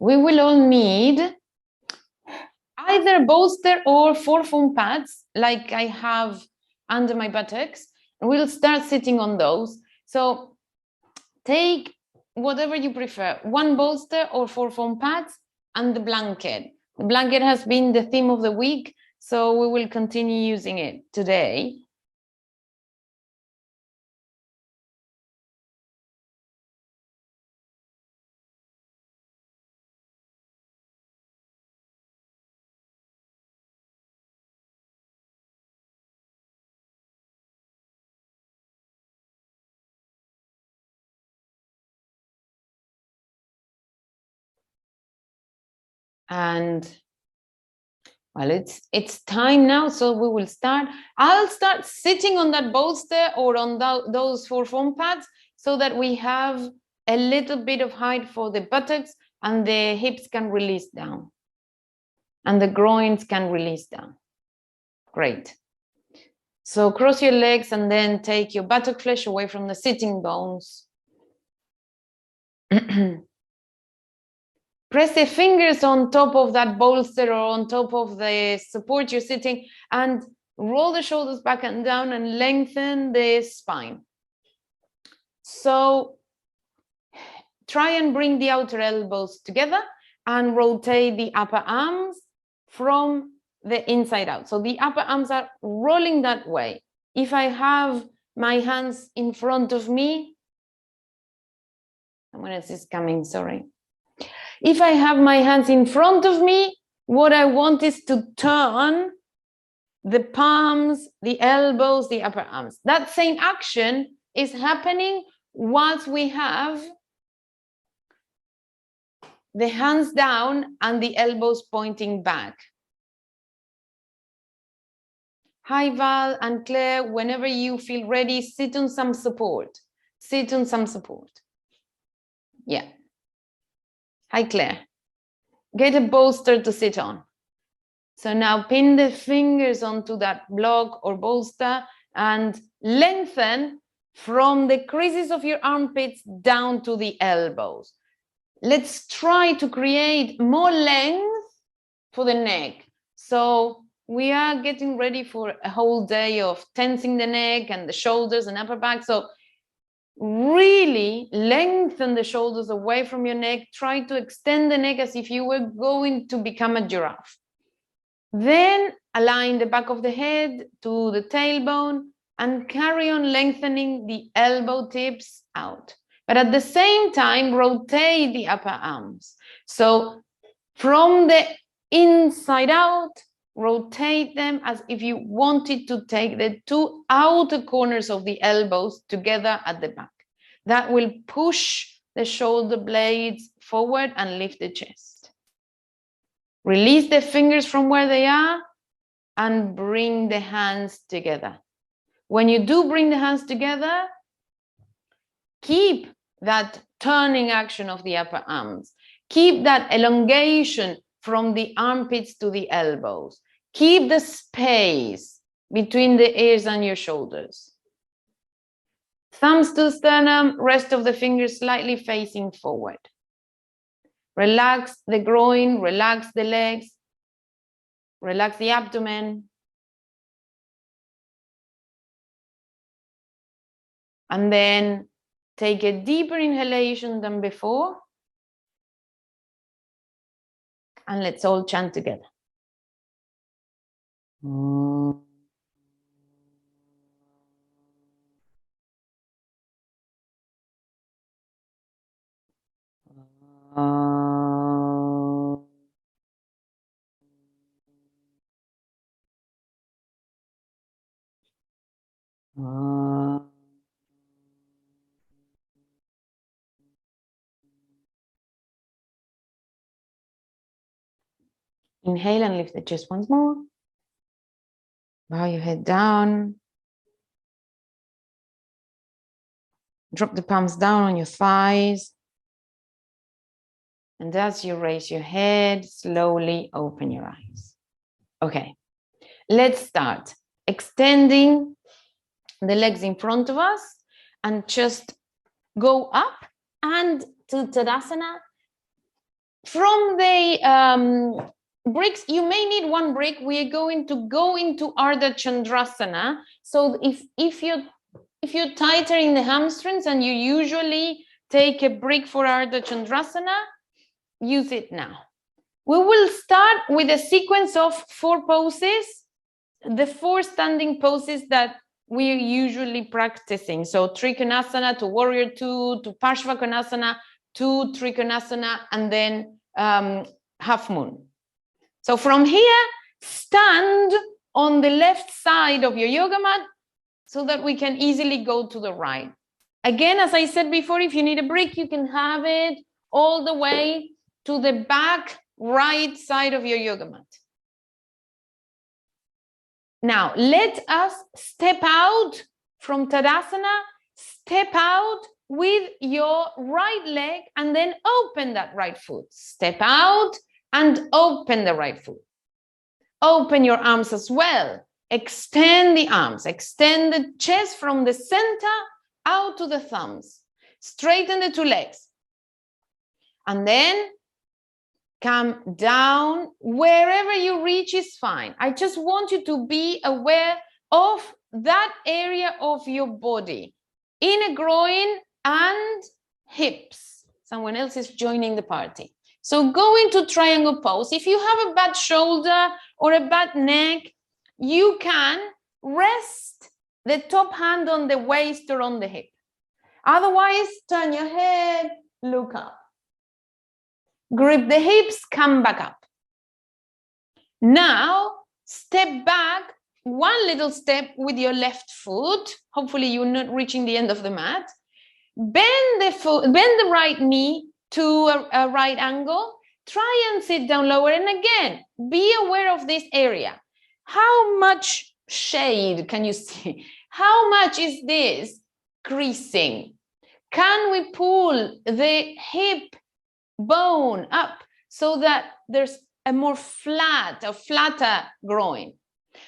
we will all need either bolster or 4 foam pads like I have under my buttocks. We'll start sitting on those. So take whatever you prefer, 1 bolster or 4 foam pads and the blanket. The blanket has been the theme of the week, so we will continue using it today. And well, it's time now, so we will start. I'll start sitting on that bolster or on those 4 foam pads so that we have a little bit of height for the buttocks and the hips can release down and the groins can release down. Great. So cross your legs and then take your buttock flesh away from the sitting bones. Press the fingers on top of that bolster or on top of the support you're sitting and roll the shoulders back and down and lengthen the spine. So try and bring the outer elbows together and rotate the upper arms from the inside out. So the upper arms are rolling that way. If I have my hands in front of me, someone else is coming, sorry. If I have my hands in front of me, what I want is to turn the palms, the elbows, the upper arms. That same action is happening whilst we have the hands down and the elbows pointing back. Hi, Val and Claire, whenever you feel ready, sit on some support. Sit on some support. Yeah. Hi, Claire. Get a bolster to sit on. So now pin the fingers onto that block or bolster and lengthen from the creases of your armpits down to the elbows. Let's try to create more length for the neck. So we are getting ready for a whole day of tensing the neck and the shoulders and upper back. So really lengthen the shoulders away from your neck. Try to extend the neck as if you were going to become a giraffe. Then align the back of the head to the tailbone and carry on lengthening the elbow tips out. But at the same time, rotate the upper arms. So from the inside out, rotate them as if you wanted to take the 2 outer corners of the elbows together at the back. That will push the shoulder blades forward and lift the chest. Release the fingers from where they are and bring the hands together. When you do bring the hands together, keep that turning action of the upper arms. Keep that elongation from the armpits to the elbows. Keep the space between the ears and your shoulders. Thumbs to sternum, rest of the fingers slightly facing forward. Relax the groin, relax the legs, relax the abdomen. And then take a deeper inhalation than before. And let's all chant together. Inhale and lift the chest once more. Bow your head down. Drop the palms down on your thighs. And as you raise your head, slowly open your eyes. Okay, let's start extending the legs in front of us and just go up and to Tadasana. from the bricks, you may need one brick. We are going to go into Ardha Chandrasana. So if you're tighter in the hamstrings and you usually take a brick for Ardha Chandrasana, use it now. We will start with a sequence of 4 poses, the 4 standing poses that we're usually practicing. So Trikonasana to Warrior 2 to Parshvakonasana to Trikonasana, and then half moon. So from here, stand on the left side of your yoga mat so that we can easily go to the right. Again, as I said before, if you need a brick, you can have it all the way to the back right side of your yoga mat. Now, let us step out from Tadasana, step out with your right leg and then open that right foot. Step out and open the right foot. Open your arms as well. Extend the arms. Extend the chest from the center out to the thumbs. Straighten the 2 legs. And then come down. Wherever you reach is fine. I just want you to be aware of that area of your body. Inner groin and hips. Someone else is joining the party. So go into triangle pose. If you have a bad shoulder or a bad neck, you can rest the top hand on the waist or on the hip. Otherwise, turn your head, look up. Grip the hips, come back up. Now, step back 1 little step with your left foot. Hopefully, you're not reaching the end of the mat. Bend the right knee to a right angle. Try and sit down lower. And again, be aware of this area. How much shade can you see? How much is this creasing? Can we pull the hip bone up so that there's a more flatter groin?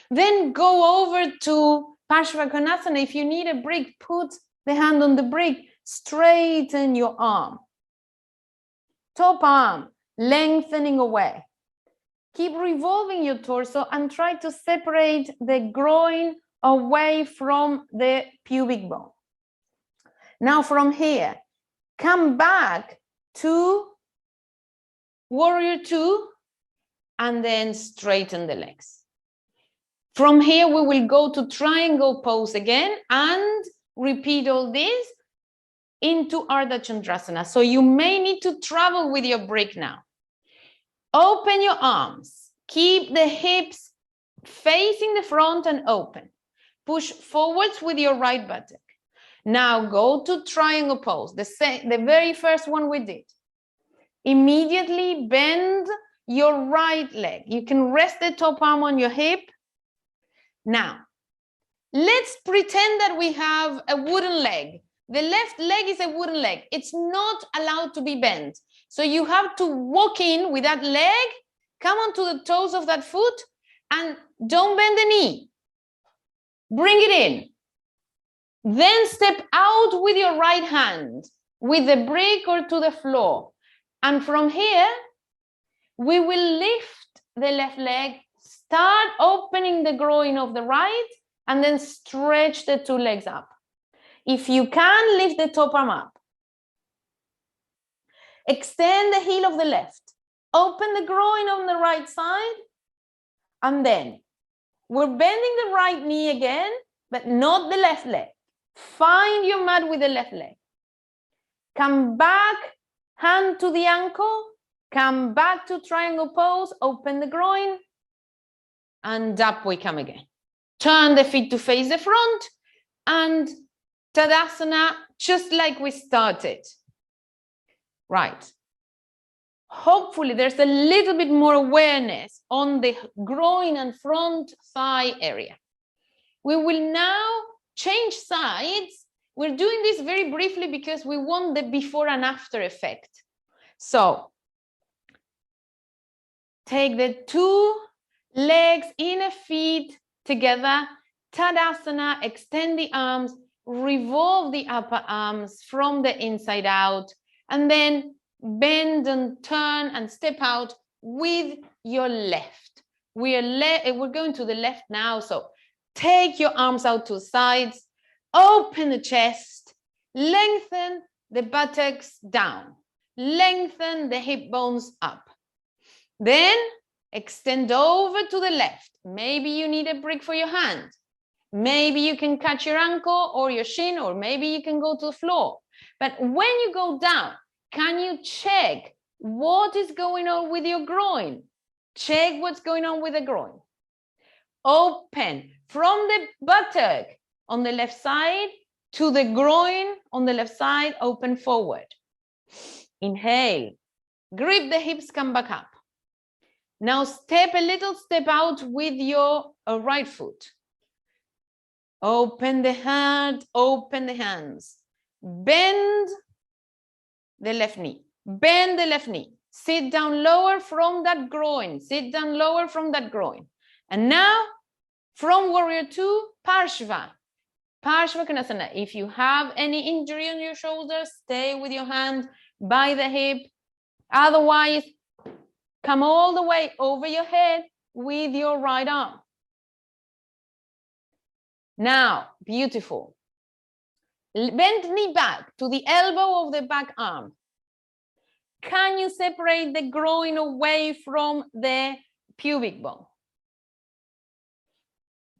Then go over to Parshvakonasana. If you need a brick, put the hand on the brick. Straighten your arm. Top arm, lengthening away. Keep revolving your torso and try to separate the groin away from the pubic bone. Now from here, come back to Warrior 2 and then straighten the legs. From here, we will go to triangle pose again and repeat all this into Ardha Chandrasana. So you may need to travel with your brick now. Open your arms. Keep the hips facing the front and open. Push forwards with your right buttock. Now go to triangle pose, the very first one we did. Immediately bend your right leg. You can rest the top arm on your hip. Now, let's pretend that we have a wooden leg. The left leg is a wooden leg. It's not allowed to be bent. So you have to walk in with that leg, come onto the toes of that foot, and don't bend the knee. Bring it in. Then step out with your right hand, with the brick or to the floor. And from here, we will lift the left leg, start opening the groin of the right, and then stretch the 2 legs up. If you can, lift the top arm up. Extend the heel of the left. Open the groin on the right side. And then we're bending the right knee again, but not the left leg. Find your mat with the left leg. Come back, hand to the ankle. Come back to triangle pose. Open the groin. And up we come again. Turn the feet to face the front. And Tadasana, just like we started. Right. Hopefully there's a little bit more awareness on the groin and front thigh area. We will now change sides. We're doing this very briefly because we want the before and after effect. So take the 2 legs, inner feet together. Tadasana, extend the arms, revolve the upper arms from the inside out, and then bend and turn and step out with your left. We're going to the left now. So take your arms out to the sides, open the chest, lengthen the buttocks down, lengthen the hip bones up. Then extend over to the left. Maybe you need a brick for your hand. Maybe you can catch your ankle or your shin, or maybe you can go to the floor. But when you go down, can you check what is going on with your groin? Check what's going on with the groin. Open from the buttock on the left side to the groin on the left side, open forward. Inhale, grip the hips, come back up. Now step a little step out with your right foot. Open the heart, open the hands. Bend the left knee. Bend the left knee. Sit down lower from that groin. Sit down lower from that groin. And now, from Warrior 2, Parshva. Parshva. If you have any injury on your shoulder, stay with your hand by the hip. Otherwise, come all the way over your head with your right arm. Now, beautiful. Bend knee back to the elbow of the back arm. Can you separate the groin away from the pubic bone?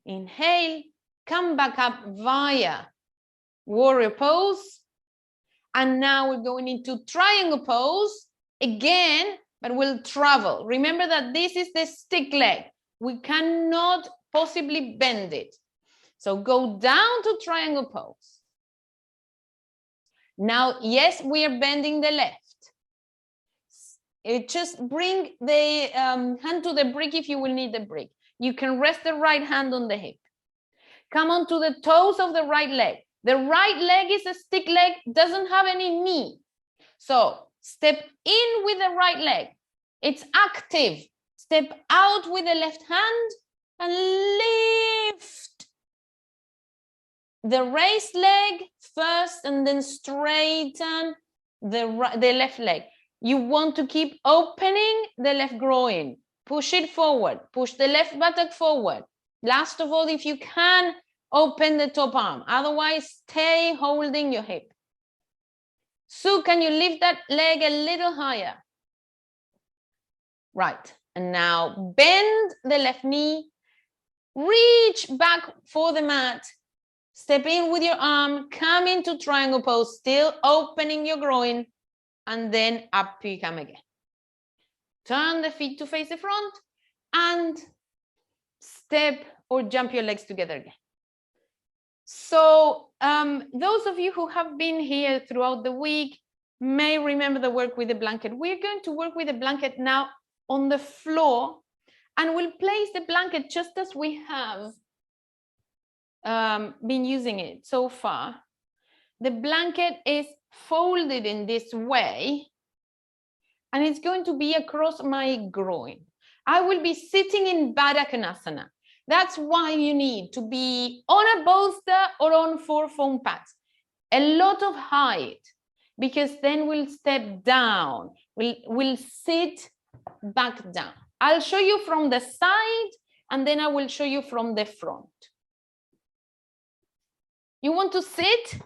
Inhale, come back up via warrior pose. And now we're going into triangle pose again, but we'll travel. Remember that this is the stick leg. We cannot possibly bend it. So go down to triangle pose. Now, yes, we are bending the left. Just bring the hand to the brick if you will need the brick. You can rest the right hand on the hip. Come on to the toes of the right leg. The right leg is a stick leg, doesn't have any knee. So step in with the right leg. It's active. Step out with the left hand and lift the raised leg first and then straighten the left leg. You want to keep opening the left groin. Push it forward. Push the left buttock forward. Last of all, if you can, open the top arm. Otherwise, stay holding your hip. Sue, can you lift that leg a little higher? Right. And now bend the left knee. Reach back for the mat. Step in with your arm. Come into triangle pose, still opening your groin. And then up you come again. Turn the feet to face the front and step or jump your legs together again. So those of you who have been here throughout the week may remember the work with the blanket. We're going to work with the blanket now on the floor, and we'll place the blanket just as we have been using it so far. The blanket is folded in this way, and it's going to be across my groin. I will be sitting in Ardha Chandrasana. That's why you need to be on a bolster or on 4 foam pads. A lot of height, because then we'll step down. We'll sit back down. I'll show you from the side, and then I will show you from the front. You want to sit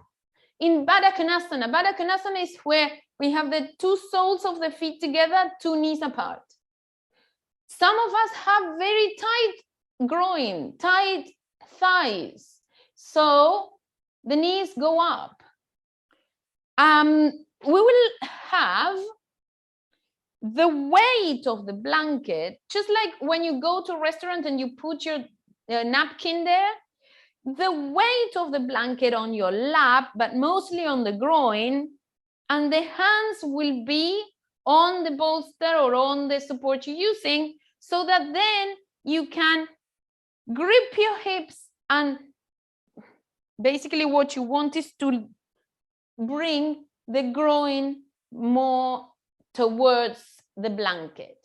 in Ardha Chandrasana. Ardha Chandrasana is where we have the 2 soles of the feet together, 2 knees apart. Some of us have very tight groin, tight thighs. So the knees go up. We will have the weight of the blanket, just like when you go to a restaurant and you put your napkin there, the weight of the blanket on your lap, but mostly on the groin, and the hands will be on the bolster or on the support you're using, so that then you can grip your hips, and basically what you want is to bring the groin more towards the blanket.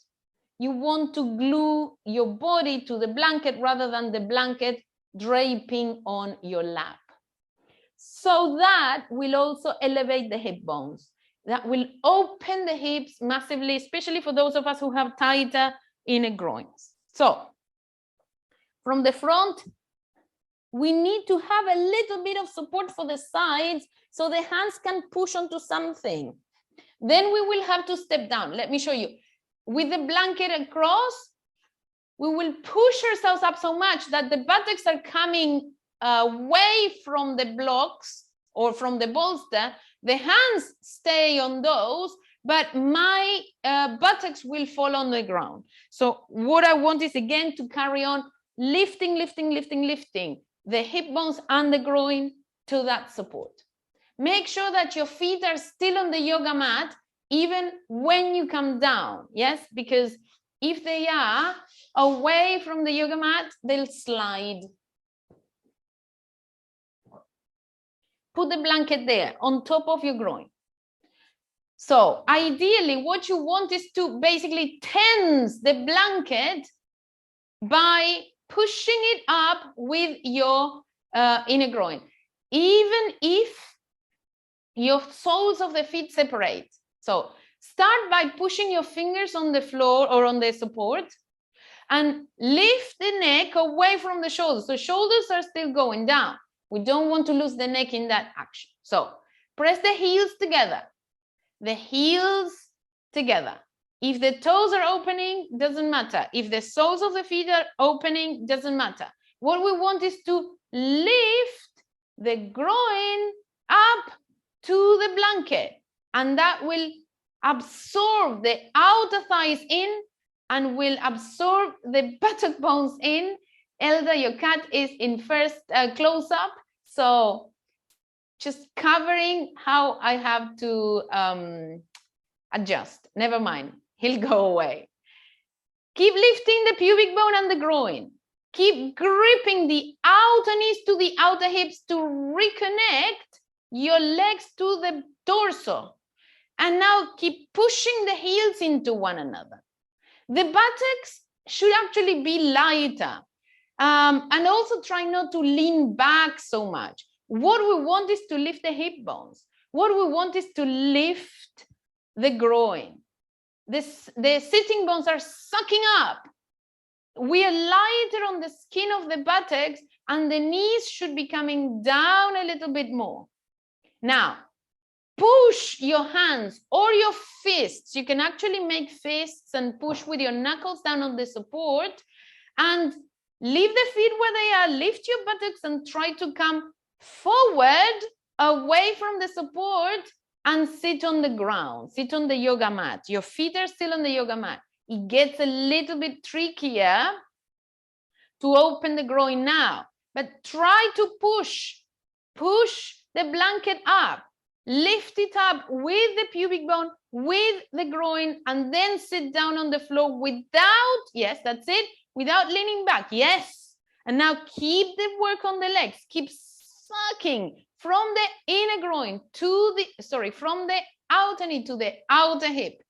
You want to glue your body to the blanket rather than the blanket draping on your lap. So that will also elevate the hip bones. That will open the hips massively, especially for those of us who have tighter inner groins. So from the front, we need to have a little bit of support for the sides so the hands can push onto something. Then we will have to step down. Let me show you. With the blanket across, we will push ourselves up so much that the buttocks are coming away from the blocks or from the bolster. The hands stay on those, but my buttocks will fall on the ground. So what I want is, again, to carry on lifting, lifting, lifting, lifting the hip bones and the groin to that support. Make sure that your feet are still on the yoga mat even when you come down. Yes, because if they are away from the yoga mat, they'll slide. Put the blanket there on top of your groin. So ideally, what you want is to basically tense the blanket by pushing it up with your inner groin, even if your soles of the feet separate. So start by pushing your fingers on the floor or on the support and lift the neck away from the shoulders. So shoulders are still going down. We don't want to lose the neck in that action. So press the heels together. The heels together. If the toes are opening, doesn't matter. If the soles of the feet are opening, doesn't matter. What we want is to lift the groin up to the blanket, and that will absorb the outer thighs in and will absorb the buttock bones in. Elda, your cat is in first close-up, so just covering how I have to adjust. Never mind, he'll go away. Keep lifting the pubic bone and the groin. Keep gripping the outer knees to the outer hips to reconnect your legs to the torso. And now keep pushing the heels into one another. The buttocks should actually be lighter. And also try not to lean back so much. What we want is to lift the hip bones. What we want is to lift the groin. The sitting bones are sucking up. We are lighter on the skin of the buttocks, and the knees should be coming down a little bit more. Now, push your hands or your fists. You can actually make fists and push with your knuckles down on the support, and leave the feet where they are. Lift your buttocks and try to come forward away from the support and sit on the ground. Sit on the yoga mat. Your feet are still on the yoga mat. It gets a little bit trickier to open the groin now, but try to push the blanket up, lift it up with the pubic bone, with the groin, and then sit down on the floor without, yes, that's it, without leaning back. Yes. And now keep the work on the legs. Keep sucking from the inner groin to the, from the outer knee to the outer hip.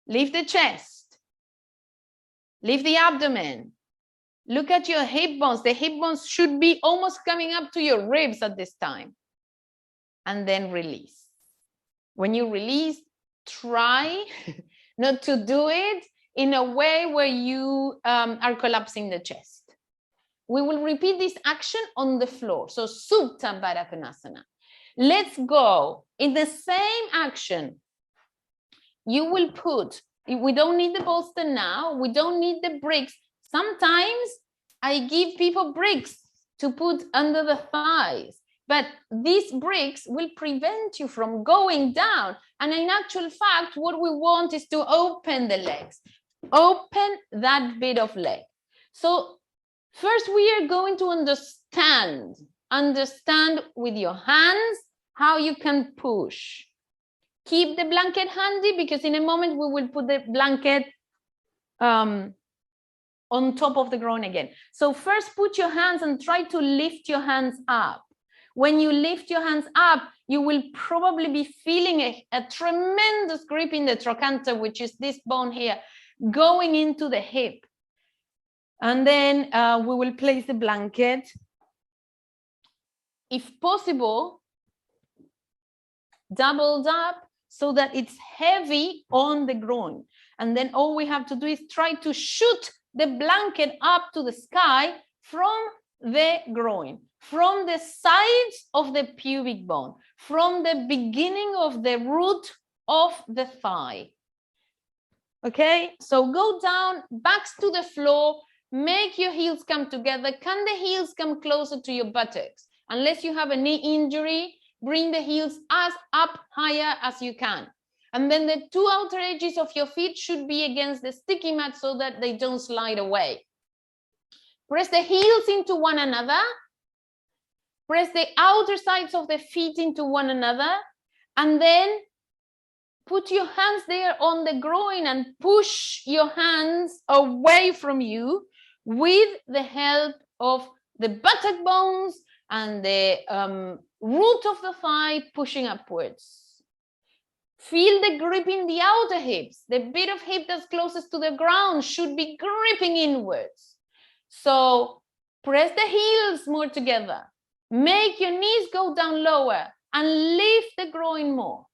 Lift the chest. Lift the abdomen. Look at your hip bones. The hip bones should be almost coming up to your ribs at this time. And then release. When you release, try not to do it in a way where you are collapsing the chest. We will repeat this action on the floor. So Subtenasana. Let's go. In the same action, you will put, we don't need the bolster now. We don't need the bricks. Sometimes I give people bricks to put under the thighs, but these bricks will prevent you from going down. And in actual fact, what we want is to open the legs. Open that bit of leg. So first we are going to understand with your hands how you can push. Keep the blanket handy, because in a moment we will put the blanket on top of the groin again. So first put your hands and try to lift your hands up. When you lift your hands up, you will probably be feeling a tremendous grip in the trochanter, which is this bone here, going into the hip. And then we will place the blanket. If possible, doubled up so that it's heavy on the groin. And then all we have to do is try to shoot the blanket up to the sky from the groin, from the sides of the pubic bone, from the beginning of the root of the thigh. Okay, so go down, backs to the floor, make your heels come together. Can the heels come closer to your buttocks? Unless you have a knee injury, bring the heels as up higher as you can. And then the two outer edges of your feet should be against the sticky mat so that they don't slide away. Press the heels into one another. Press the outer sides of the feet into one another. And then put your hands there on the groin and push your hands away from you with the help of the buttock bones and the root of the thigh pushing upwards. Feel the grip in the outer hips. The bit of hip that's closest to the ground should be gripping inwards. So press the heels more together. Make your knees go down lower and lift the groin more.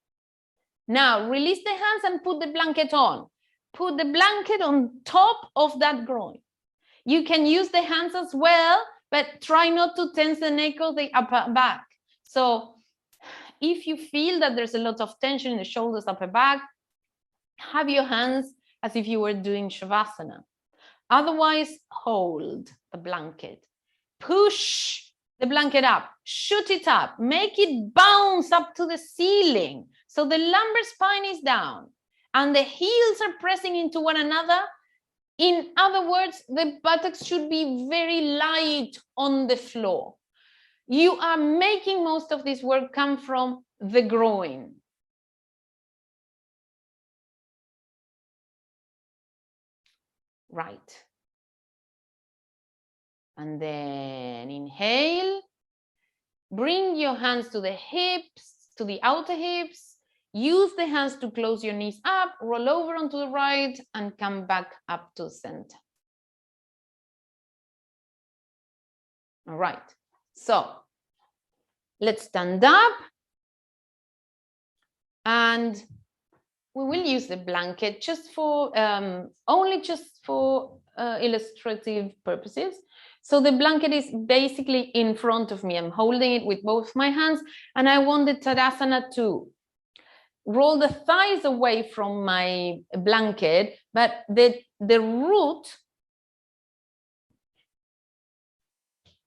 Now release the hands and put the blanket on. Put the blanket on top of that groin. You can use the hands as well, but try not to tense the neck or the upper back. So if you feel that there's a lot of tension in the shoulders, upper back, have your hands as if you were doing Shavasana. Otherwise, hold the blanket. Push the blanket up, shoot it up, make it bounce up to the ceiling. So the lumbar spine is down and the heels are pressing into one another. In other words, the buttocks should be very light on the floor. You are making most of this work come from the groin. Right. And then inhale. Bring your hands to the hips, to the outer hips. Use the hands to close your knees up, roll over onto the right, and come back up to the center. All right. So let's stand up. And we will use the blanket just for, only just for illustrative purposes. So the blanket is basically in front of me. I'm holding it with both my hands, and I want the Tadasana to roll the thighs away from my blanket, but the root,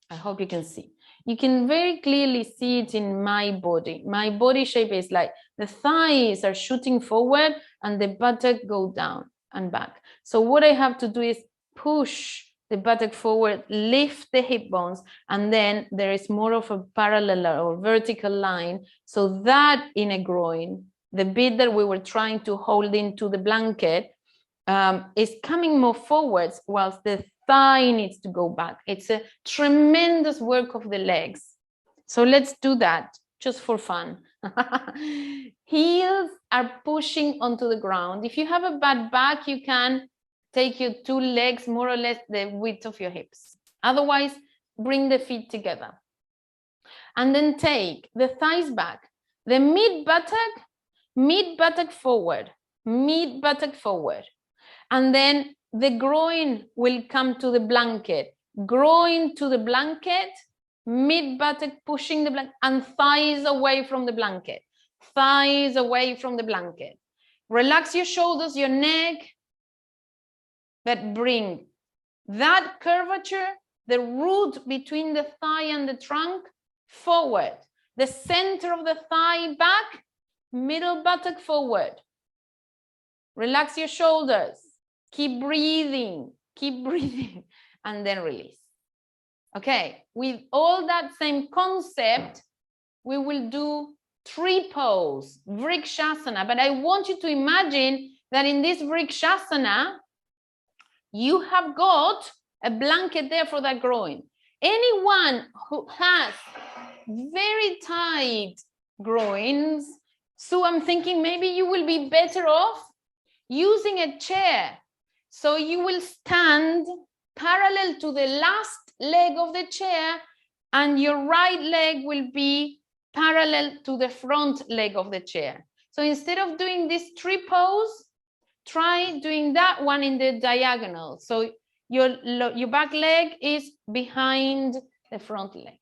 I hope you can see. You can very clearly see it in my body. My body shape is like the thighs are shooting forward and the buttock go down and back. So what I have to do is push the buttock forward, lift the hip bones, and then there is more of a parallel or vertical line. So that inner groin, the bit that we were trying to hold into the blanket, is coming more forwards whilst the thigh needs to go back. It's a tremendous work of the legs. So let's do that just for fun. Heels are pushing onto the ground. If you have a bad back, you can take your two legs more or less the width of your hips. Otherwise, bring the feet together. And then take the thighs back. The mid buttock forward, mid buttock forward. And then the groin will come to the blanket. Groin to the blanket, mid buttock pushing the blanket, and thighs away from the blanket. Thighs away from the blanket. Relax your shoulders, your neck, but bring that curvature, the root between the thigh and the trunk, forward. The center of the thigh back, middle buttock forward. Relax your shoulders. Keep breathing, and then release. Okay, with all that same concept, we will do tree pose, Vrik Shasana. But I want you to imagine that in this Vrik Shasana, you have got a blanket there for that groin. Anyone who has very tight groins, so I'm thinking maybe you will be better off using a chair. So you will stand parallel to the last leg of the chair, and your right leg will be parallel to the front leg of the chair. So instead of doing this tree pose, try doing that one in the diagonal. So your back leg is behind the front leg.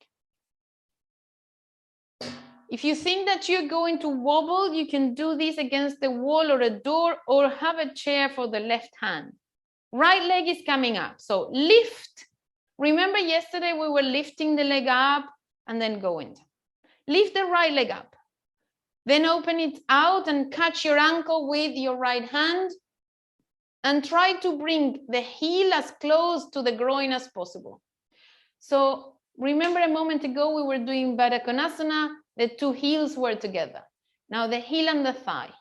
If you think that you're going to wobble, you can do this against the wall or a door, or have a chair for the left hand. Right leg is coming up. So lift. Remember yesterday we were lifting the leg up and then going down. Lift the right leg up. Then open it out and catch your ankle with your right hand. And try to bring the heel as close to the groin as possible. So remember a moment ago we were doing Trikonasana, the two heels were together. Now the heel and the thigh.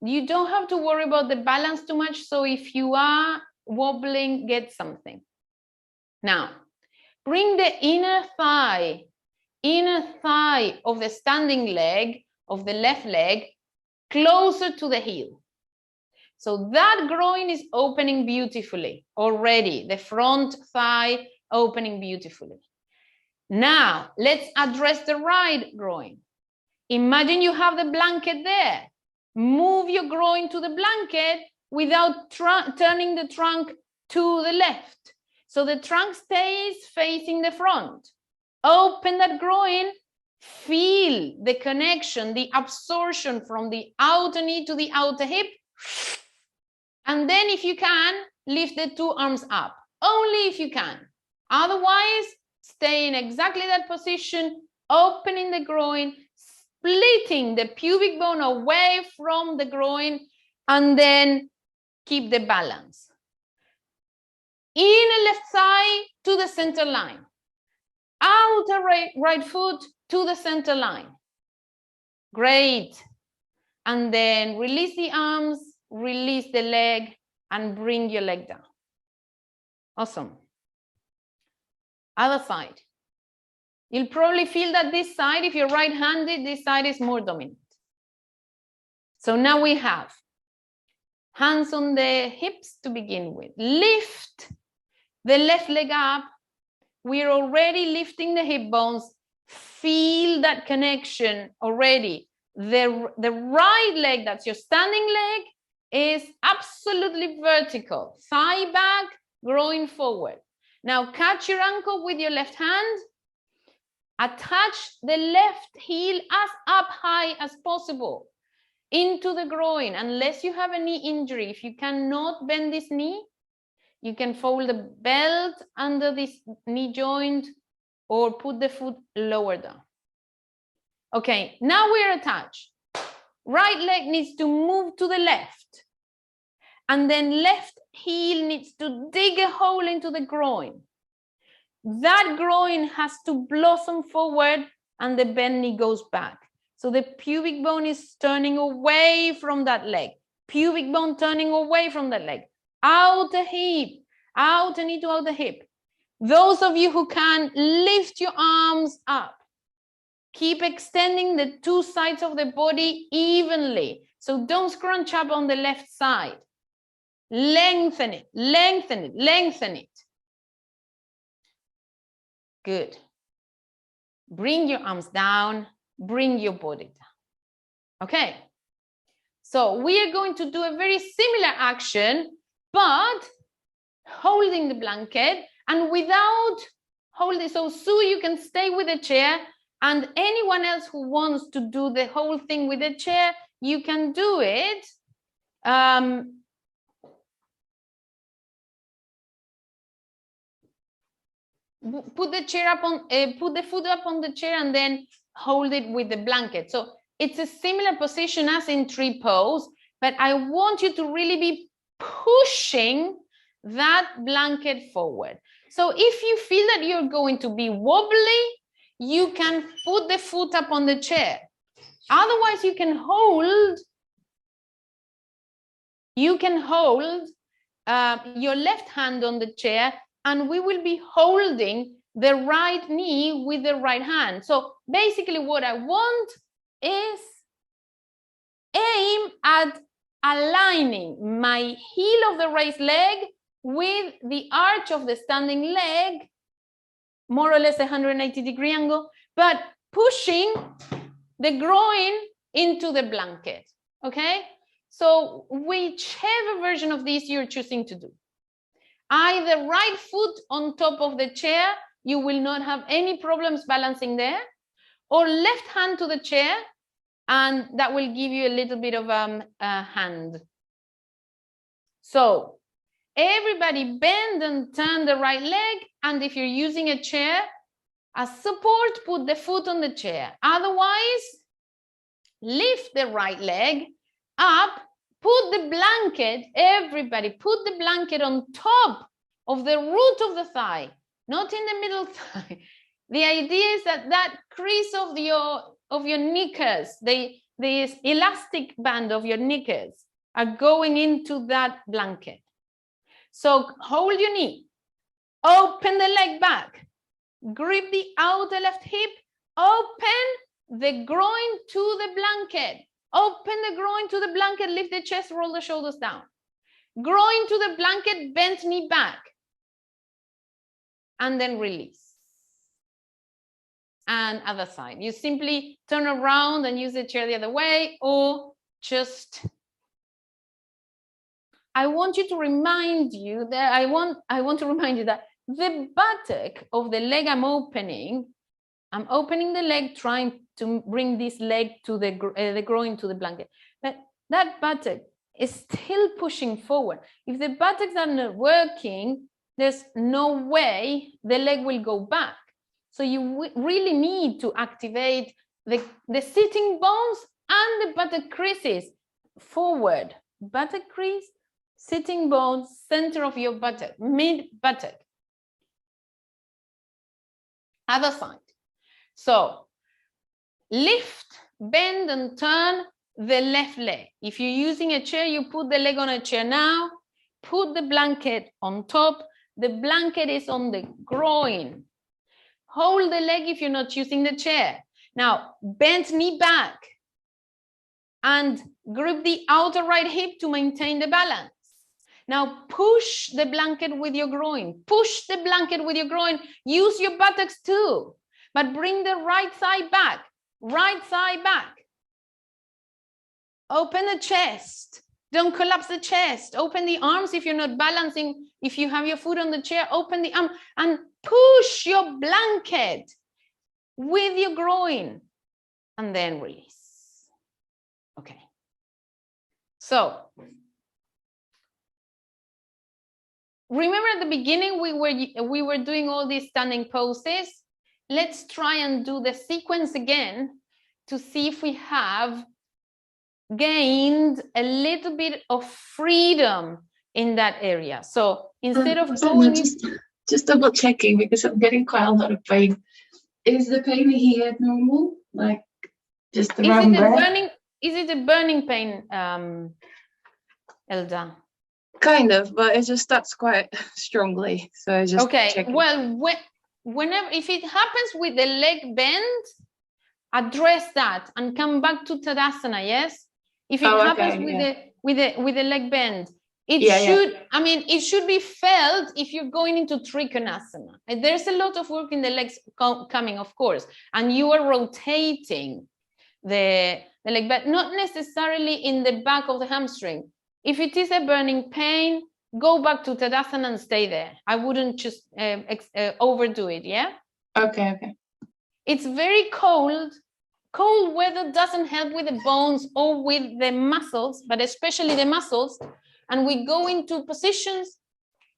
You don't have to worry about the balance too much, so if you are wobbling, get something. Now, bring the inner thigh of the standing leg, of the left leg, closer to the heel. So that groin is opening beautifully already, the front thigh opening beautifully. Now, let's address the right groin. Imagine you have the blanket there. Move your groin to the blanket without turning the trunk to the left. So the trunk stays facing the front. Open that groin, feel the connection, the absorption from the outer knee to the outer hip. And then if you can, lift the two arms up, only if you can. Otherwise, stay in exactly that position, opening the groin, splitting the pubic bone away from the groin, and then keep the balance. Inner left thigh to the center line. Outer right foot to the center line. Great. And then release the arms, release the leg, and bring your leg down. Awesome. Other side. You'll probably feel that this side, if you're right-handed, this side is more dominant. So now we have hands on the hips to begin with. Lift the left leg up. We're already lifting the hip bones. Feel that connection already. The right leg, that's your standing leg, is absolutely vertical. Thigh back, groin forward. Now catch your ankle with your left hand. Attach the left heel as up high as possible into the groin, unless you have a knee injury. If you cannot bend this knee, you can fold the belt under this knee joint or put the foot lower down. Okay, now we're attached. Right leg needs to move to the left. And then left heel needs to dig a hole into the groin. That groin has to blossom forward and the bent knee goes back. So the pubic bone is turning away from that leg. Pubic bone turning away from that leg. Outer hip, outer knee to outer hip. Those of you who can, lift your arms up. Keep extending the two sides of the body evenly. So don't scrunch up on the left side. Lengthen it, lengthen it, lengthen it. Good. Bring your arms down, bring your body down. Okay. So we are going to do a very similar action, but holding the blanket and without holding. So Sue, you can stay with the chair, and anyone else who wants to do the whole thing with the chair, you can do it. Put the chair up on, put the foot up on the chair and then hold it with the blanket. So it's a similar position as in tree pose, but I want you to really be pushing that blanket forward. So if you feel that you're going to be wobbly, you can put the foot up on the chair. Otherwise, you can hold your left hand on the chair, and we will be holding the right knee with the right hand. So basically what I want is aim at aligning my heel of the raised leg with the arch of the standing leg, more or less a 180-degree angle, but pushing the groin into the blanket, okay? So whichever version of this you're choosing to do. Either right foot on top of the chair, you will not have any problems balancing there, or left hand to the chair, and that will give you a little bit of a hand. So everybody bend and turn the right leg, and if you're using a chair as support, put the foot on the chair. Otherwise, lift the right leg up, put the blanket, everybody put the blanket on top of the root of the thigh, not in the middle thigh. The idea is that that crease of your knickers, the elastic band of your knickers are going into that blanket. So hold your knee, open the leg back, grip the outer left hip, open the groin to the blanket, open the groin to the blanket, lift the chest, roll the shoulders down. Groin to the blanket, bent knee back, and then release. And other side. You simply turn around and use the chair the other way, or just, I want to remind you that the buttock of the leg I'm opening the leg, trying to bring this leg to the groin to the blanket. But that buttock is still pushing forward. If the buttocks are not working, there's no way the leg will go back. So you really need to activate the sitting bones and the buttock creases forward. Buttock crease, sitting bones, center of your buttock, mid buttock. Other side. So lift, bend, and turn the left leg. If you're using a chair, you put the leg on a chair now, put the blanket on top. The blanket is on the groin. Hold the leg if you're not using the chair. Now, bend knee back and grip the outer right hip to maintain the balance. Now, push the blanket with your groin. Push the blanket with your groin. Use your buttocks too, but bring the right thigh back. Right thigh back. Open the chest. Don't collapse the chest. Open the arms if you're not balancing. If you have your foot on the chair, open the arm and push your blanket with your groin and then release. Okay. So remember at the beginning we were doing all these standing poses. Let's try and do the sequence again to see if we have gained a little bit of freedom in that area. So instead of going, just double checking because I'm getting quite a lot of pain. Is the pain here normal? Like just around there? Is it a burning pain, Elda? Kind of, but it just starts quite strongly. So I just checking. Well, whenever if it happens with the leg bend, address that and come back to Tadasana. Yes. If it happens with the leg bend, it should be felt if you're going into Trikonasana. There's a lot of work in the legs coming, of course, and you are rotating the leg, but not necessarily in the back of the hamstring. If it is a burning pain, go back to Tadasana and stay there. I wouldn't just overdo it. Yeah. Okay. It's very cold. Cold weather doesn't help with the bones or with the muscles, but especially the muscles. And we go into positions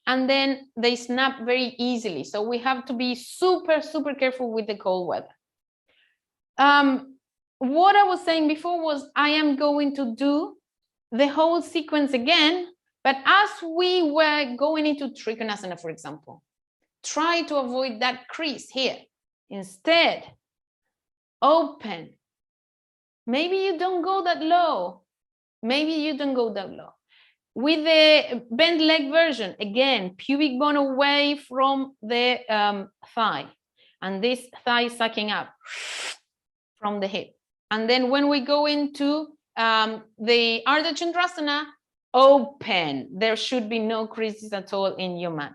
and then they snap very easily. So we have to be super, super careful with the cold weather. What I was saying before was I am going to do the whole sequence again, but as we were going into Trikonasana, for example, try to avoid that crease here. Instead, open. Maybe you don't go that low. With the bent leg version, again, pubic bone away from the thigh. And this thigh sucking up from the hip. And then when we go into the Ardha Chandrasana, open. There should be no creases at all in your mat.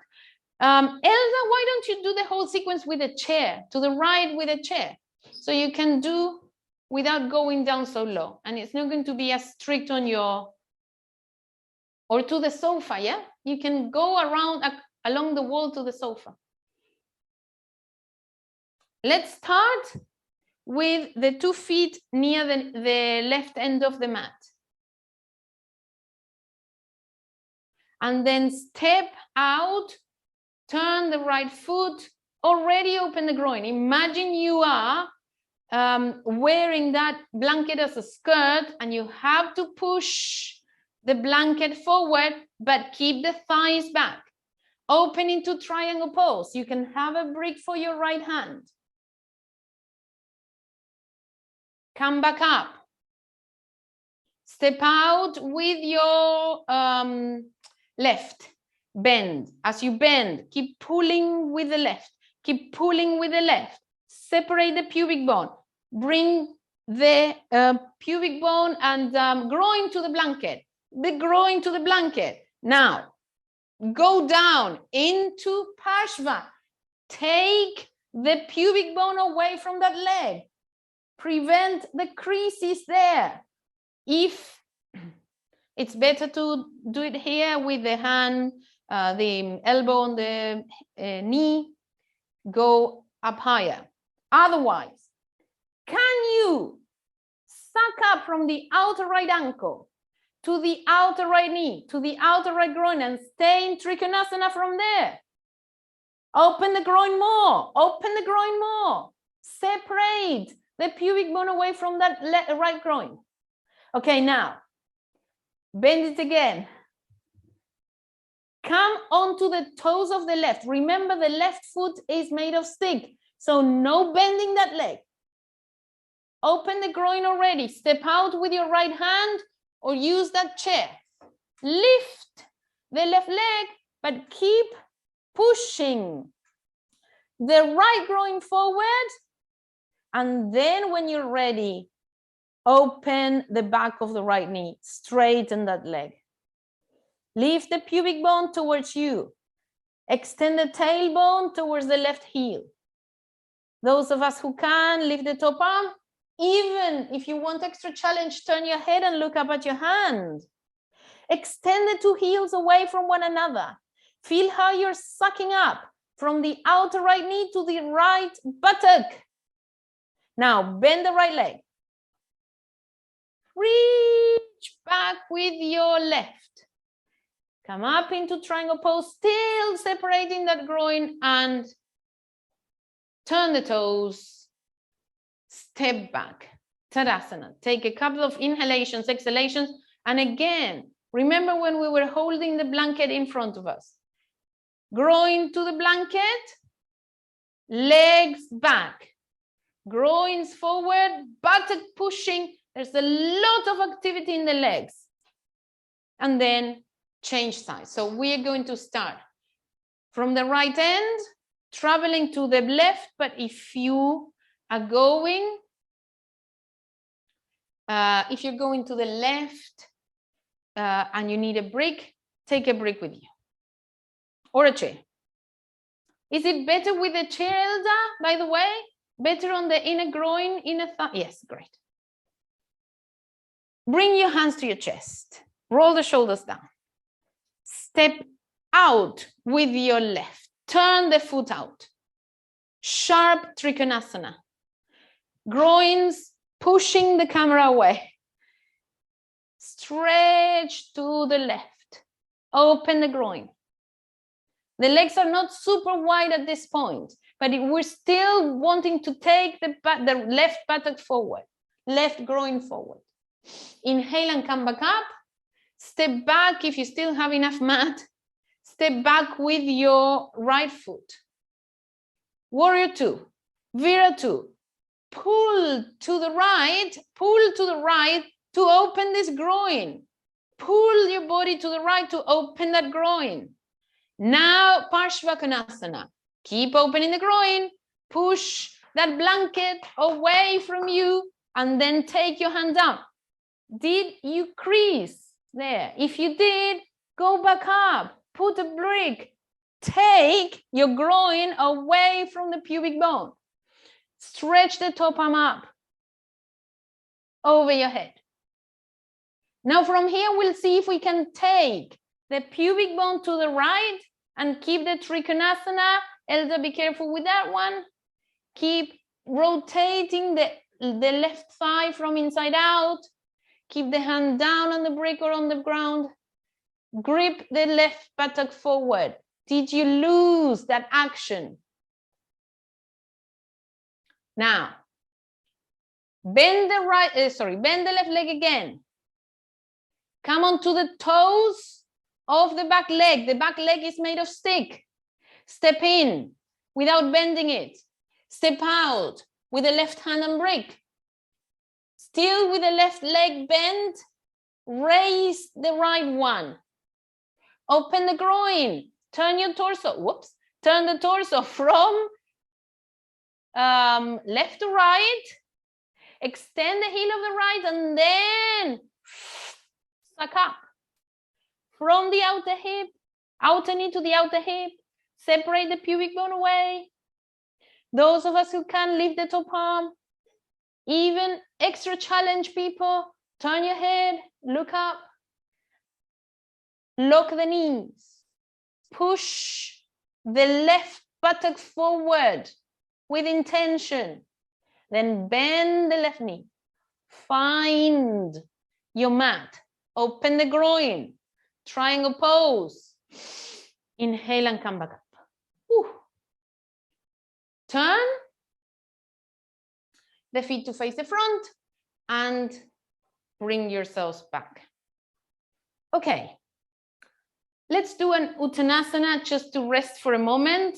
Elsa, why don't you do the whole sequence with a chair, to the right with a chair? So you can do without going down so low. And it's not going to be as strict on your, or to the sofa, yeah? You can go around along the wall to the sofa. Let's start with the 2 feet near the left end of the mat. And then step out, turn the right foot, already open the groin. Imagine you are wearing that blanket as a skirt and you have to push the blanket forward, but keep the thighs back. Open into triangle pose. You can have a brick for your right hand. Come back up. Step out with your left. Bend. As you bend, keep pulling with the left. Keep pulling with the left. Separate the pubic bone. Bring the pubic bone and groin to the blanket. The groin to the blanket. Now, go down into Parshva. Take the pubic bone away from that leg. Prevent the creases there. If it's better to do it here with the hand, the elbow on the knee, go up higher. Otherwise, can you suck up from the outer right ankle to the outer right knee, to the outer right groin, and stay in Trikonasana from there? Open the groin more. Open the groin more. Separate the pubic bone away from that right groin. Okay, now, bend it again. Come onto the toes of the left. Remember, the left foot is made of stick, so no bending that leg. Open the groin already. Step out with your right hand or use that chair. Lift the left leg, but keep pushing the right groin forward. And then when you're ready, open the back of the right knee, straighten that leg. Lift the pubic bone towards you. Extend the tailbone towards the left heel. Those of us who can, lift the top arm. Even if you want extra challenge, turn your head and look up at your hand. Extend the 2 heels away from one another. Feel how you're sucking up from the outer right knee to the right buttock. Now, bend the right leg. Reach back with your left. Come up into triangle pose, still separating that groin, and turn the toes. Step back. Tadasana. Take a couple of inhalations, exhalations, and again, remember when we were holding the blanket in front of us. Groin to the blanket, legs back. Groins forward, buttock pushing. There's a lot of activity in the legs. And then change side. So we are going to start from the right end, traveling to the left. But if you are going, if you're going to the left and you need a brick, take a brick with you or a chair. Is it better with a chair, Elda, by the way? Better on the inner groin, inner thigh? Yes, great. Bring your hands to your chest. Roll the shoulders down. Step out with your left. Turn the foot out. Sharp Trikonasana. Groins pushing the camera away. Stretch to the left. Open the groin. The legs are not super wide at this point, but we're still wanting to take the left buttock forward, left groin forward. Inhale and come back up. Step back if you still have enough mat. Step back with your right foot. Warrior 2, Vira 2. Pull to the right to open this groin. Pull your body to the right to open that groin. Now, Parshvakonasana. Keep opening the groin. Push that blanket away from you and then take your hand down. Did you crease there? If you did, go back up. Put a brick. Take your groin away from the pubic bone. Stretch the top arm up over your head. Now from here, we'll see if we can take the pubic bone to the right and keep the Trikonasana. Elsa, be careful with that one. Keep rotating the left thigh from inside out. Keep the hand down on the brick or on the ground. Grip the left buttock forward. Did you lose that action? Now, bend bend the left leg again. Come onto the toes of the back leg. The back leg is made of stick. Step in without bending it. Step out with the left hand and brick. Still with the left leg bent, raise the right one. Open the groin. Turn your torso. Whoops. Turn the torso from left to right. Extend the heel of the right and then suck up. From the outer hip, outer knee to the outer hip. Separate the pubic bone away. Those of us who can, lift the top arm. Even extra challenge people, turn your head, look up. Lock the knees. Push the left buttock forward with intention. Then bend the left knee. Find your mat. Open the groin. Triangle pose. Inhale and come back up. Whew. Turn the feet to face the front and bring yourselves back. Okay. Let's do an Uttanasana just to rest for a moment.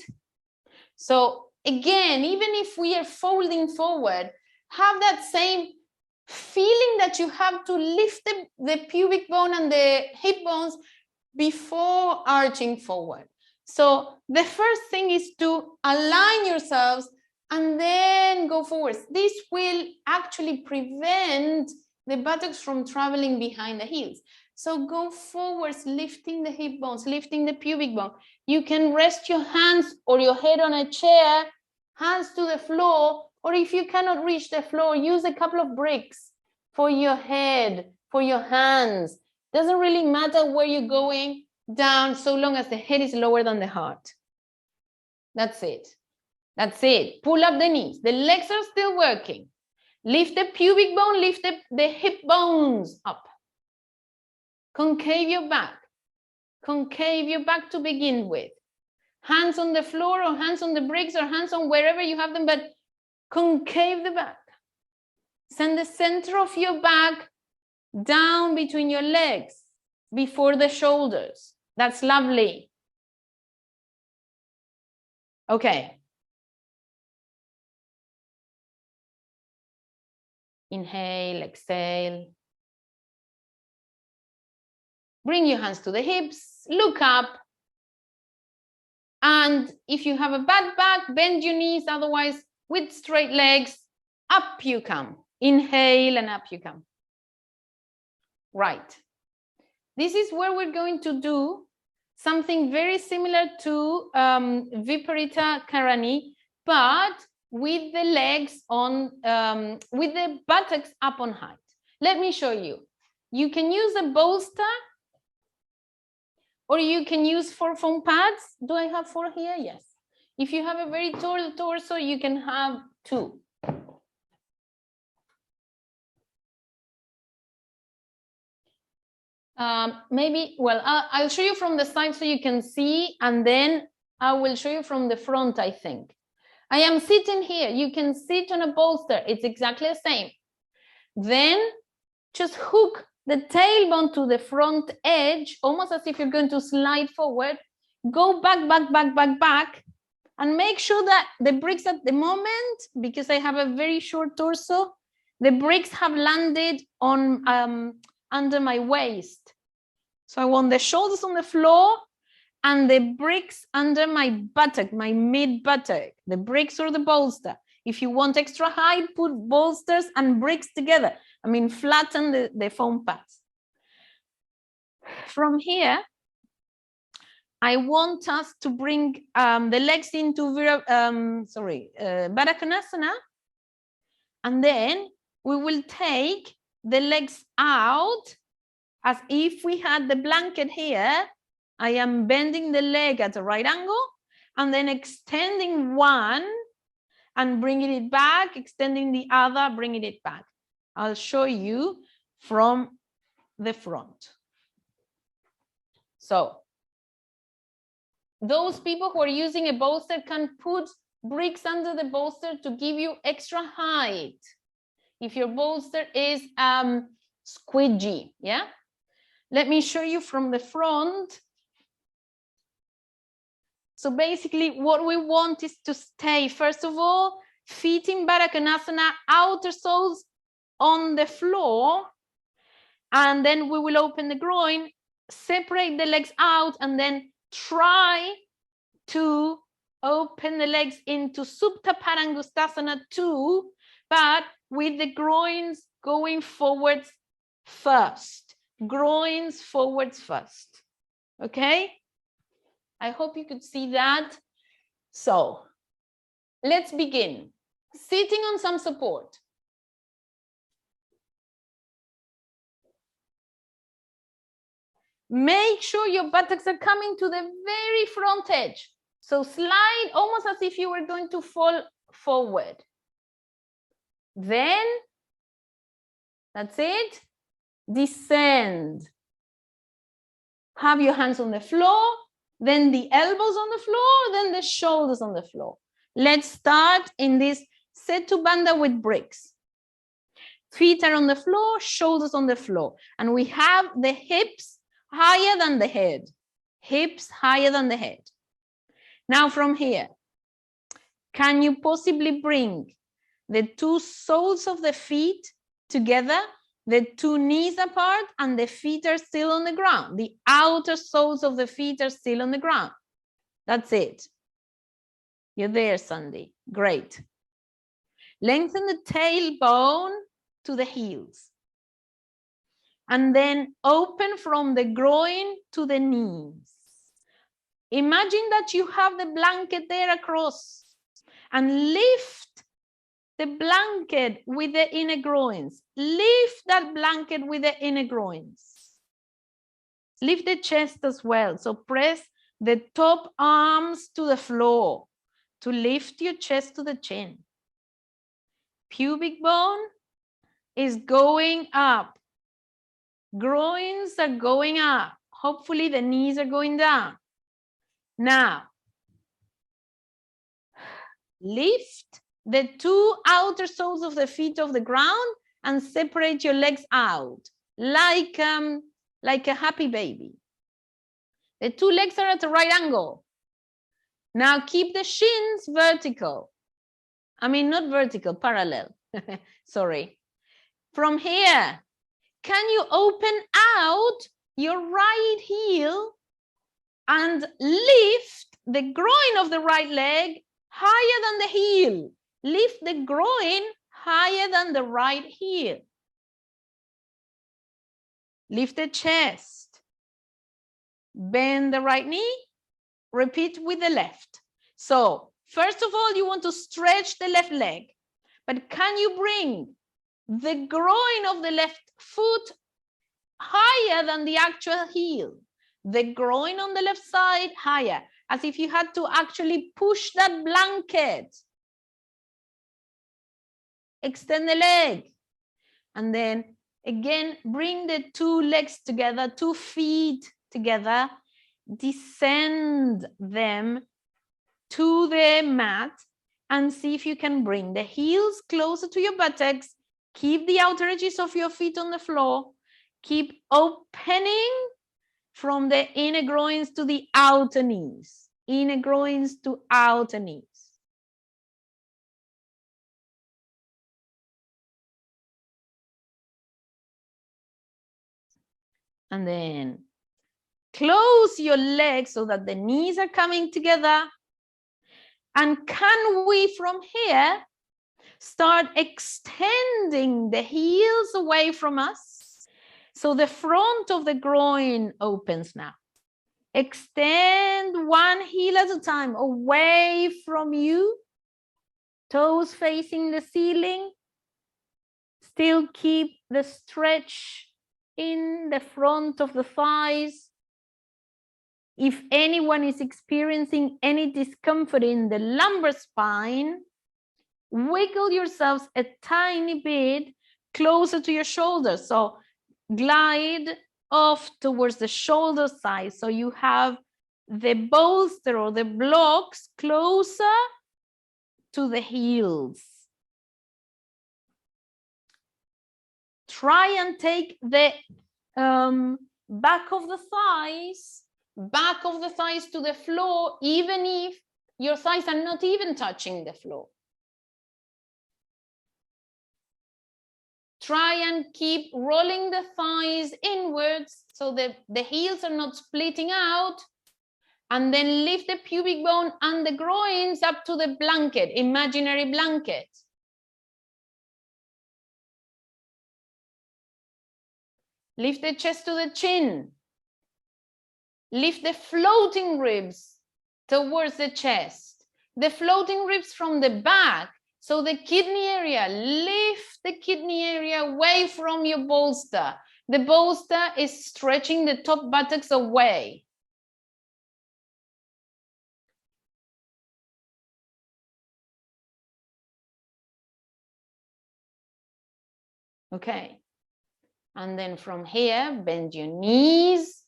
So again, even if we are folding forward, have that same feeling that you have to lift the pubic bone and the hip bones before arching forward. So the first thing is to align yourselves and then go forwards. This will actually prevent the buttocks from traveling behind the heels. So go forwards, lifting the hip bones, lifting the pubic bone. You can rest your hands or your head on a chair, hands to the floor, or if you cannot reach the floor, use a couple of bricks for your head, for your hands. Doesn't really matter where you're going down, so long as the head is lower than the heart. That's it. That's it. Pull up the knees. The legs are still working. Lift the pubic bone, lift the hip bones up. Concave your back. Concave your back to begin with. Hands on the floor or hands on the bricks or hands on wherever you have them, but concave the back. Send the center of your back down between your legs, before the shoulders. That's lovely. Okay. Inhale, exhale. Bring your hands to the hips, look up. And if you have a bad back, bend your knees, otherwise with straight legs, up you come. Inhale and up you come. Right. This is where we're going to do something very similar to Viparita Karani, but with the legs on, with the buttocks up on height. Let me show you. You can use a bolster or you can use 4 foam pads. Do I have 4 here? Yes. If you have a very tall torso, you can have 2. Maybe, well, I'll show you from the side so you can see, and then I will show you from the front, I think. I am sitting here. You can sit on a bolster. It's exactly the same. Then just hook the tailbone to the front edge, almost as if you're going to slide forward. Go back, back, back, back, back, and make sure that the bricks at the moment, because I have a very short torso, the bricks have landed on under my waist. So I want the shoulders on the floor and the bricks under my buttock, my mid buttock, the bricks or the bolster. If you want extra height, put bolsters and bricks together. I mean, flatten the foam pads. From here, I want us to bring the legs into Baddha Konasana And then we will take the legs out as if we had the blanket here. I am bending the leg at a right angle and then extending one and bringing it back, extending the other, bringing it back. I'll show you from the front. So those people who are using a bolster can put bricks under the bolster to give you extra height. If your bolster is squidgy, yeah? Let me show you from the front. So basically what we want is to stay, first of all, feet in Baddha Konasana, outer soles on the floor, and then we will open the groin, separate the legs out, and then try to open the legs into Supta Padangusthasana 2, but with the groins going forwards first. Groins forwards first. Okay? I hope you could see that. So let's begin. Sitting on some support. Make sure your buttocks are coming to the very front edge. So slide almost as if you were going to fall forward. Then, that's it, descend. Have your hands on the floor, then the elbows on the floor, then the shoulders on the floor. Let's start in this Setu Bandha with bricks. Feet are on the floor, shoulders on the floor. And we have the hips higher than the head. Hips higher than the head. Now from here, can you possibly bring the two soles of the feet together, the two knees apart, and the feet are still on the ground? The outer soles of the feet are still on the ground. That's it. You're there, Sandy. Great. Lengthen the tailbone to the heels. And then open from the groin to the knees. Imagine that you have the blanket there across and lift the blanket with the inner groins. Lift that blanket with the inner groins. Lift the chest as well. So press the top arms to the floor to lift your chest to the chin. Pubic bone is going up. Groins are going up. Hopefully the knees are going down. Now, lift the two outer soles of the feet off the ground and separate your legs out like a happy baby. The two legs are at a right angle. Now keep the shins vertical. I mean, not vertical, parallel. Sorry. From here, can you open out your right heel and lift the groin of the right leg higher than the heel? Lift the groin higher than the right heel. Lift the chest. Bend the right knee. Repeat with the left. So, first of all, you want to stretch the left leg. But can you bring the groin of the left foot higher than the actual heel? The groin on the left side higher, as if you had to actually push that blanket. Extend the leg. And then again, bring the two legs together, 2 feet together. Descend them to the mat and see if you can bring the heels closer to your buttocks. Keep the outer edges of your feet on the floor. Keep opening from the inner groins to the outer knees. Inner groins to outer knees. And then close your legs so that the knees are coming together. And can we from here start extending the heels away from us? So the front of the groin opens now. Extend one heel at a time away from you. Toes facing the ceiling. Still keep the stretch in the front of the thighs. If anyone is experiencing any discomfort in the lumbar spine, wiggle yourselves a tiny bit closer to your shoulders. So glide off towards the shoulder side. So you have the bolster or the blocks closer to the heels. Try and take the back of the thighs to the floor, even if your thighs are not even touching the floor. Try and keep rolling the thighs inwards so that the heels are not splitting out. And then lift the pubic bone and the groins up to the blanket, imaginary blanket. Lift the chest to the chin. Lift the floating ribs towards the chest. The floating ribs from the back. So the kidney area, lift the kidney area away from your bolster. The bolster is stretching the top buttocks away. Okay. And then from here, bend your knees.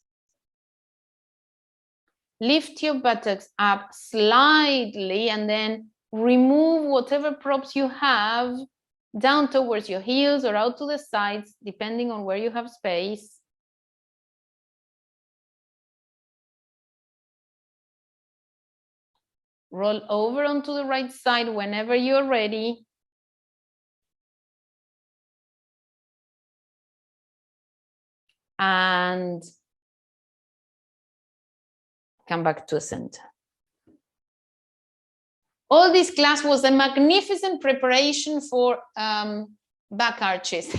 Lift your buttocks up slightly and then remove whatever props you have down towards your heels or out to the sides, depending on where you have space. Roll over onto the right side whenever you're ready. And come back to center. All this class was a magnificent preparation for back arches.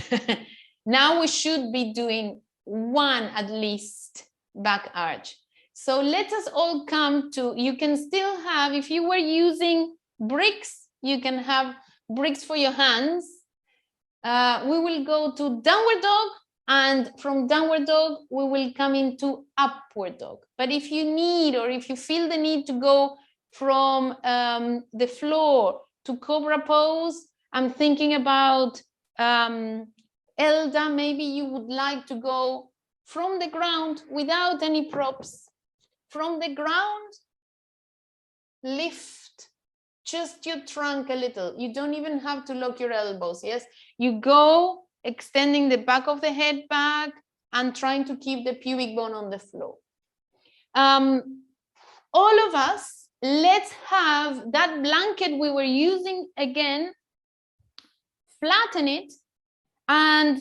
Now we should be doing one at least back arch. So let us all come to, you can still have, if you were using bricks, you can have bricks for your hands. We will go to downward dog, and from downward dog, we will come into upward dog. But if you need, or if you feel the need to go from the floor to Cobra Pose, I'm thinking about Elda, maybe you would like to go from the ground without any props. From the ground, lift just your trunk a little. You don't even have to lock your elbows, yes? You go extending the back of the head back and trying to keep the pubic bone on the floor. All of us, let's have that blanket we were using again, flatten it, and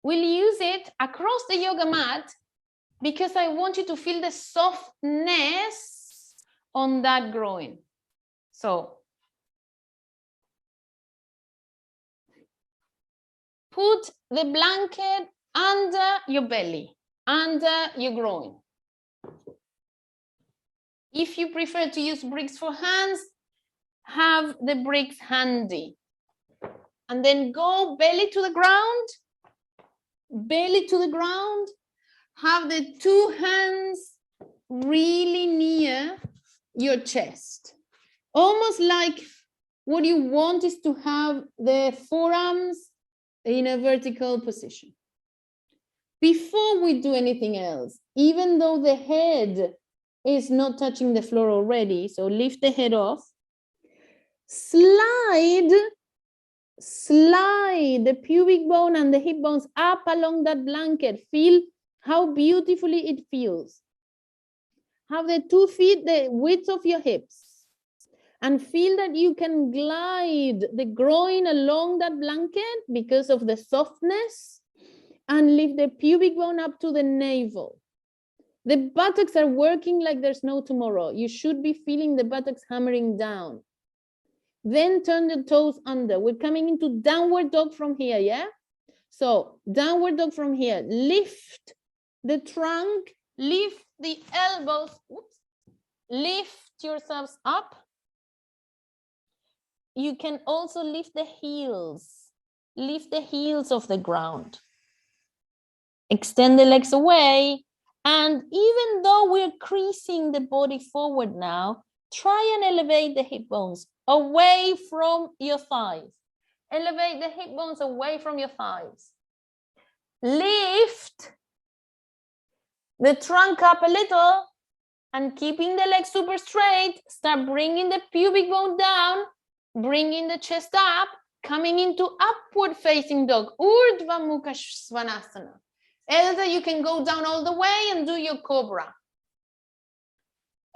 we'll use it across the yoga mat because I want you to feel the softness on that groin. So put the blanket under your belly, under your groin. If you prefer to use bricks for hands, have the bricks handy. And then go belly to the ground, belly to the ground. Have the two hands really near your chest. Almost like what you want is to have the forearms in a vertical position. Before we do anything else, even though the head is not touching the floor already, so lift the head off, slide the pubic bone and the hip bones up along that blanket. Feel how beautifully it feels. Have the 2 feet the width of your hips and feel that you can glide the groin along that blanket because of the softness, and lift the pubic bone up to the navel. The buttocks are working like there's no tomorrow. You should be feeling the buttocks hammering down. Then turn the toes under. We're coming into downward dog from here, yeah? So downward dog from here. Lift the trunk, lift the elbows, oops. Lift yourselves up. You can also lift the heels. lift the heels off the ground. Extend the legs away. And even though we're creasing the body forward now, try and elevate the hip bones away from your thighs. Elevate the hip bones away from your thighs. Lift the trunk up a little and keeping the legs super straight, start bringing the pubic bone down, bringing the chest up, coming into upward facing dog, Urdhva Mukha Svanasana. Either you can go down all the way and do your cobra.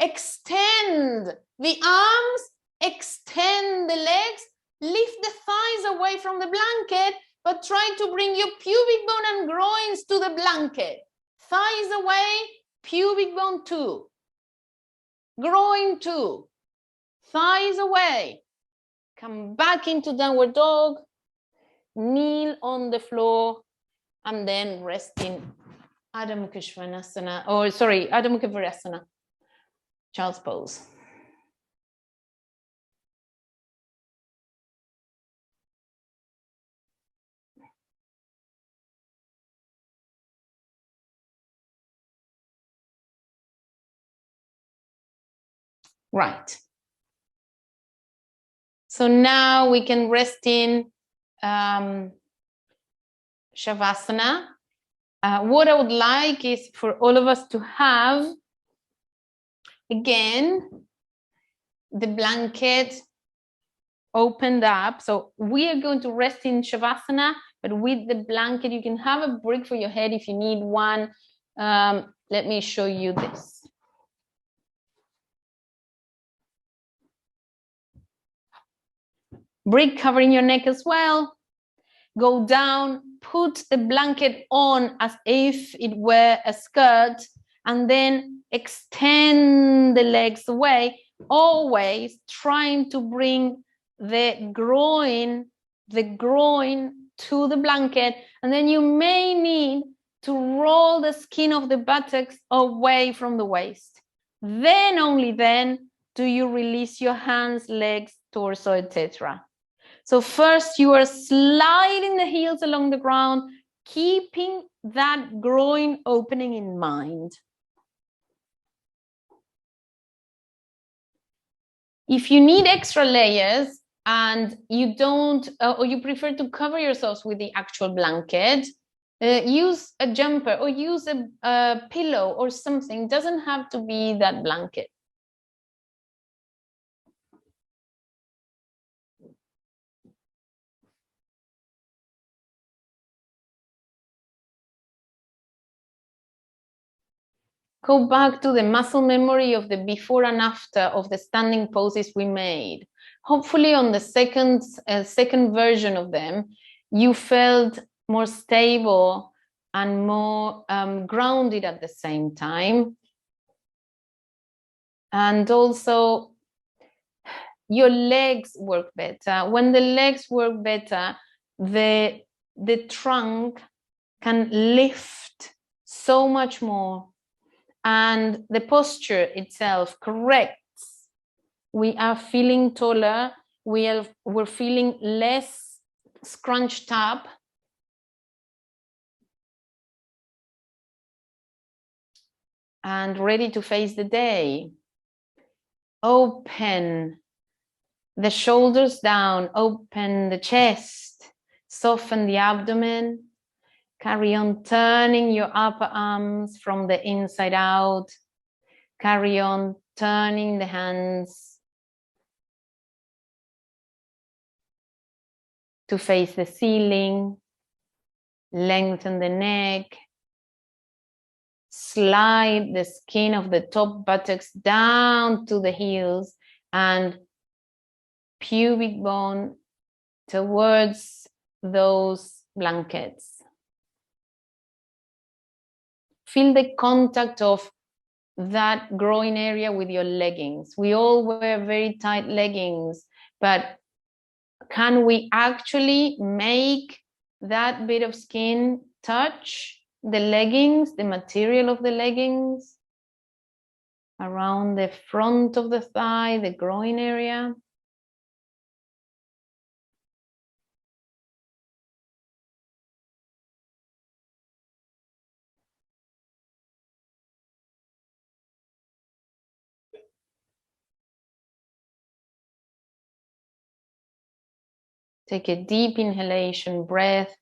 Extend the arms, extend the legs, lift the thighs away from the blanket, but try to bring your pubic bone and groins to the blanket. Thighs away, pubic bone 2. Groin 2. Thighs away. Come back into downward dog. Kneel on the floor. And then rest in Ardha Svanasana, Ardha Virasana, Child's Pose. Right. So now we can rest in Shavasana. What I would like is for all of us to have, again, the blanket opened up. So we are going to rest in Shavasana, but with the blanket, you can have a brick for your head if you need one. Let me show you this. Brick covering your neck as well. Go down, put the blanket on as if it were a skirt, and then extend the legs away, always trying to bring the groin to the blanket. And then you may need to roll the skin of the buttocks away from the waist. Then, only then, do you release your hands, legs, torso, etc. So first you are sliding the heels along the ground, keeping that groin opening in mind. If you need extra layers and you don't, or you prefer to cover yourselves with the actual blanket, use a jumper or use a pillow or something. It doesn't have to be that blanket. Go back to the muscle memory of the before and after of the standing poses we made. Hopefully on the second version of them, you felt more stable and more grounded at the same time. And also your legs work better. When the legs work better, the trunk can lift so much more. And the posture itself corrects. We are feeling taller. We're feeling less scrunched up. And ready to face the day. Open the shoulders down, open the chest, soften the abdomen. Carry on turning your upper arms from the inside out. Carry on turning the hands to face the ceiling. Lengthen the neck. Slide the skin of the top buttocks down to the heels and pubic bone towards those blankets. Feel the contact of that groin area with your leggings. We all wear very tight leggings, but can we actually make that bit of skin touch the leggings, the material of the leggings, around the front of the thigh, the groin area? Take a deep inhalation breath.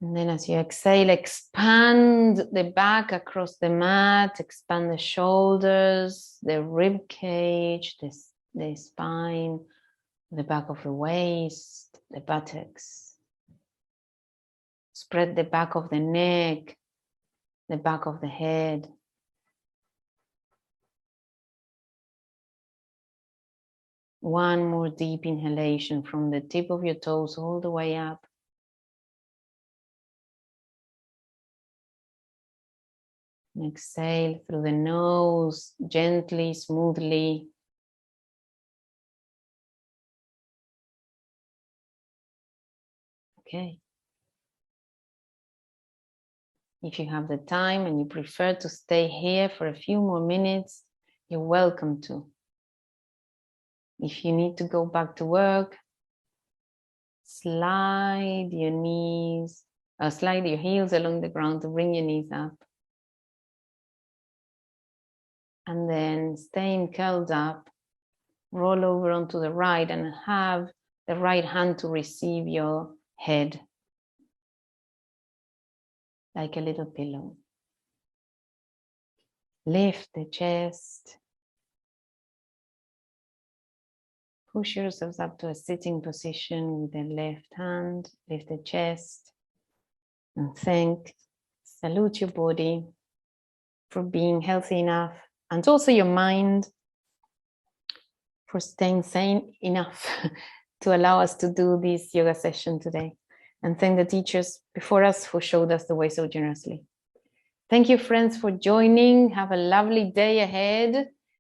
And then as you exhale, expand the back across the mat, expand the shoulders, the rib cage, the spine, the back of the waist, the buttocks. Spread the back of the neck, the back of the head. One more deep inhalation from the tip of your toes all the way up. And exhale through the nose, gently, smoothly. Okay. If you have the time and you prefer to stay here for a few more minutes, you're welcome to. If you need to go back to work, slide your heels along the ground to bring your knees up. And then staying curled up, roll over onto the right and have the right hand to receive your head, like a little pillow. Lift the chest. Push yourselves up to a sitting position with the left hand. Lift the chest and salute your body for being healthy enough, and also your mind for staying sane enough to allow us to do this yoga session today. And thank the teachers before us who showed us the way so generously. Thank you, friends, for joining. Have a lovely day ahead.